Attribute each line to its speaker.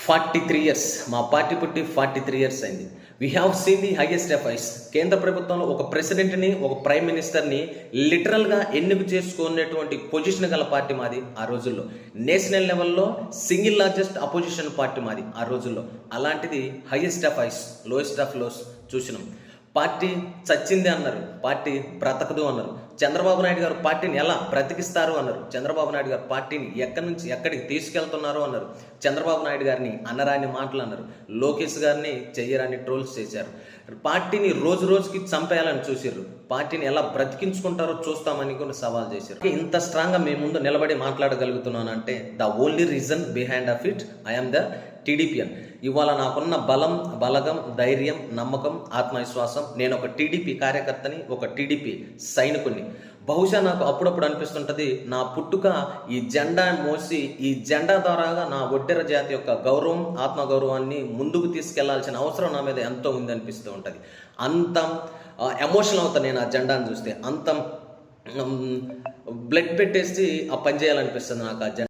Speaker 1: 43 years మా party పుట్టి 43 years అయింది. We have seen the highest offices. కేంద్ర ప్రభుత్వంలో ఒక ప్రెసిడెంట్ని, ఒక ప్రైమ్ మినిస్టర్ని లిటరల్గా ఎన్నిక చేసుకునేటువంటి పొజిషన్ గల పార్టీ మాది ఆ రోజుల్లో. నేషనల్ లెవెల్లో సింగిల్ లార్జెస్ట్ అపోజిషన్ పార్టీ మాది ఆ రోజుల్లో. అలాంటిది హైయెస్ట్ ఎఫైస్, లోయెస్ట్ ఆఫ్ లోస్ చూసినాం. పార్టీ చచ్చింది అన్నారు, పార్టీ బ్రతకదు అన్నారు. చంద్రబాబు నాయుడు గారు పార్టీని ఎలా బ్రతికిస్తారు అన్నారు. చంద్రబాబు నాయుడు గారు పార్టీని ఎక్కడి నుంచి ఎక్కడికి తీసుకెళ్తున్నారు అన్నారు. చంద్రబాబు నాయుడు గారిని అనరాని మాటలు అన్నారు. లోకేష్ గారిని చెయ్యరాని ట్రోల్స్ చేశారు. పార్టీని రోజు రోజుకి చంపేయాలని చూసారు. పార్టీని ఎలా బ్రతికించుకుంటారో చూస్తామని కూడా సవాల్ చేశారు. ఇంత స్ట్రాంగ్గా మీ ముందు నిలబడి మాట్లాడగలుగుతున్నాను అంటే the only reason behind of it I'm the టీడీపీఎన్. ఇవాళ నాకున్న బలం, బలగం, ధైర్యం, నమ్మకం, ఆత్మవిశ్వాసం. నేను ఒక టీడీపీ కార్యకర్తని, ఒక టీడీపీ సైనికుని. బహుశా నాకు అప్పుడప్పుడు అనిపిస్తుంటుంది, నా పుట్టుక ఈ జెండా మోసి, ఈ జెండా ద్వారాగా నా ఒడ్డెర జాతి యొక్క గౌరవం, ఆత్మగౌరవాన్ని ముందుకు తీసుకెళ్లాల్సిన అవసరం నా మీద ఎంతో ఉంది అనిపిస్తూ ఉంటుంది. అంత ఎమోషనల్ అవుతాను నేను ఆ జెండాను చూస్తే. అంత బ్లడ్ పెట్టేసి ఆ పని చేయాలనిపిస్తుంది నాకు ఆ జెండా.